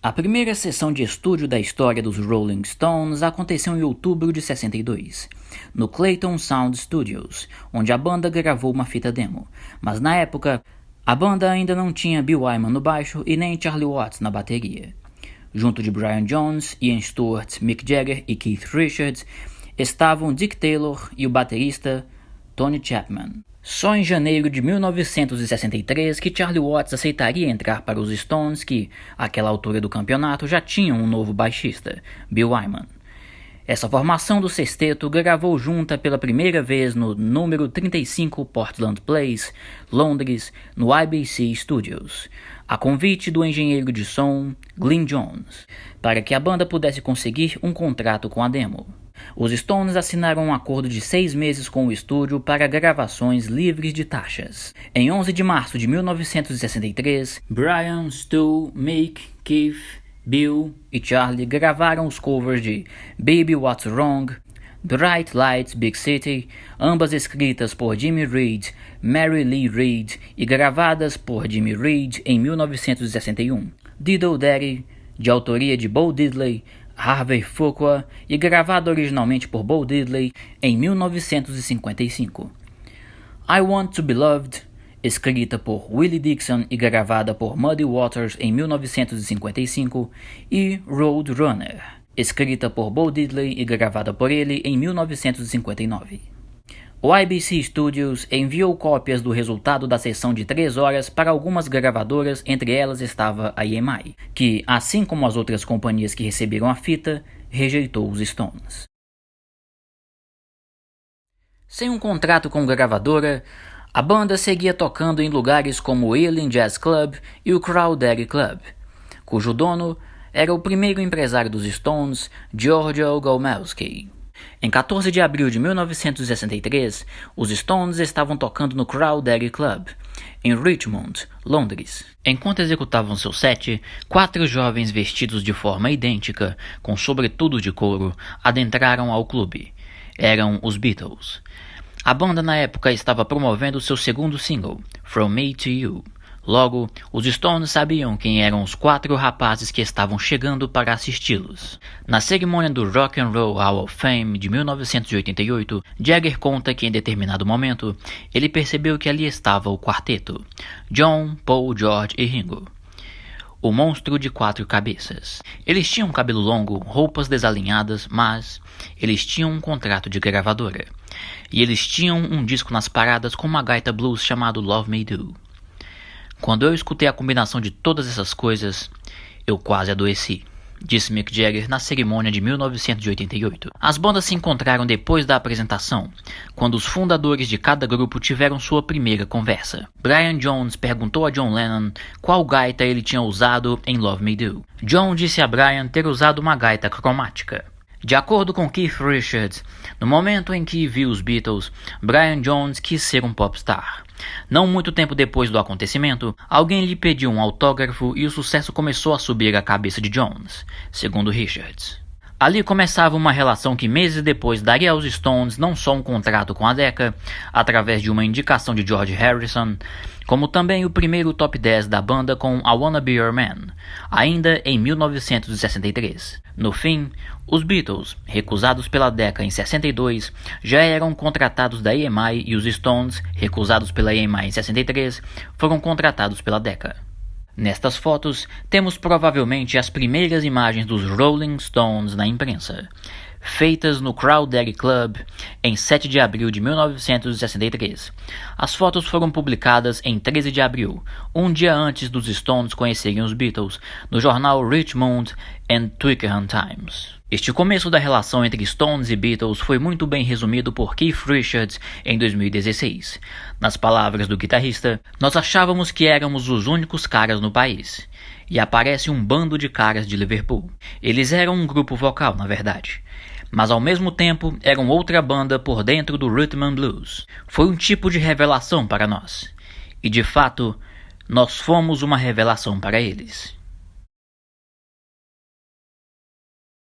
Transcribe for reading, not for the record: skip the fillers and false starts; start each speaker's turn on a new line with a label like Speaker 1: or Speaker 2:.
Speaker 1: A primeira sessão de estúdio da história dos Rolling Stones aconteceu em outubro de 62, no Clayton Sound Studios, onde a banda gravou uma fita demo, mas na época, a banda ainda não tinha Bill Wyman no baixo e nem Charlie Watts na bateria. Junto de Brian Jones, Ian Stewart, Mick Jagger e Keith Richards, estavam Dick Taylor e o baterista Tony Chapman. Só em janeiro de 1963 que Charlie Watts aceitaria entrar para os Stones que, àquela altura do campeonato, já tinham um novo baixista, Bill Wyman. Essa formação do sexteto gravou junta pela primeira vez no número 35 Portland Place, Londres, no IBC Studios, a convite do engenheiro de som Glyn Johns, para que a banda pudesse conseguir um contrato com a demo. Os Stones assinaram um acordo de 6 meses com o estúdio para gravações livres de taxas. Em 11 de março de 1963, Brian, Stu, Mick, Keith, Bill e Charlie gravaram os covers de Baby What's Wrong, Bright Lights Big City, ambas escritas por Jimmy Reed, Mary Lee Reed e gravadas por Jimmy Reed em 1961. Diddle Daddy, de autoria de Bo Diddley, Harvey Fuqua e gravado originalmente por Bo Diddley em 1955. I Want to Be Loved, escrita por Willie Dixon e gravada por Muddy Waters em 1955, e Road Runner, escrita por Bo Diddley e gravada por ele em 1959. O IBC Studios enviou cópias do resultado da sessão de 3 horas para algumas gravadoras, entre elas estava a EMI, que, assim como as outras companhias que receberam a fita, rejeitou os Stones. Sem um contrato com gravadora, a banda seguia tocando em lugares como o Ealing Jazz Club e o Crawdaddy Club, cujo dono era o primeiro empresário dos Stones, Giorgio Gomelsky. Em 14 de abril de 1963, os Stones estavam tocando no Crawdaddy Club, em Richmond, Londres. Enquanto executavam seu set, 4 jovens vestidos de forma idêntica, com sobretudo de couro, adentraram ao clube. Eram os Beatles. A banda na época estava promovendo seu segundo single, From Me to You. Logo, os Stones sabiam quem eram os 4 rapazes que estavam chegando para assisti-los. Na cerimônia do Rock and Roll Hall of Fame de 1988, Jagger conta que em determinado momento, ele percebeu que ali estava o quarteto, John, Paul, George e Ringo. O monstro de 4 cabeças. Eles tinham cabelo longo, roupas desalinhadas, mas eles tinham um contrato de gravadora. E eles tinham um disco nas paradas com uma gaita blues chamado Love Me Do. Quando eu escutei a combinação de todas essas coisas, eu quase adoeci, disse Mick Jagger na cerimônia de 1988. As bandas se encontraram depois da apresentação, quando os fundadores de cada grupo tiveram sua primeira conversa. Brian Jones perguntou a John Lennon qual gaita ele tinha usado em Love Me Do. John disse a Brian ter usado uma gaita cromática. De acordo com Keith Richards, no momento em que viu os Beatles, Brian Jones quis ser um popstar. Não muito tempo depois do acontecimento, alguém lhe pediu um autógrafo e o sucesso começou a subir a cabeça de Jones, segundo Richards. Ali começava uma relação que meses depois daria aos Stones não só um contrato com a Decca, através de uma indicação de George Harrison, como também o primeiro top 10 da banda com I Wanna Be Your Man, ainda em 1963. No fim, os Beatles, recusados pela Decca em 62, já eram contratados da EMI e os Stones, recusados pela EMI em 63, foram contratados pela Decca. Nestas fotos, temos provavelmente as primeiras imagens dos Rolling Stones na imprensa, feitas no Crawdaddy Club em 7 de abril de 1963. As fotos foram publicadas em 13 de abril, um dia antes dos Stones conhecerem os Beatles, no jornal Richmond and Twickenham Times. Este começo da relação entre Stones e Beatles foi muito bem resumido por Keith Richards em 2016. Nas palavras do guitarrista, nós achávamos que éramos os únicos caras no país. E aparece um bando de caras de Liverpool. Eles eram um grupo vocal, na verdade. Mas ao mesmo tempo eram outra banda por dentro do Rhythm and Blues. Foi um tipo de revelação para nós. E de fato, nós fomos uma revelação para eles.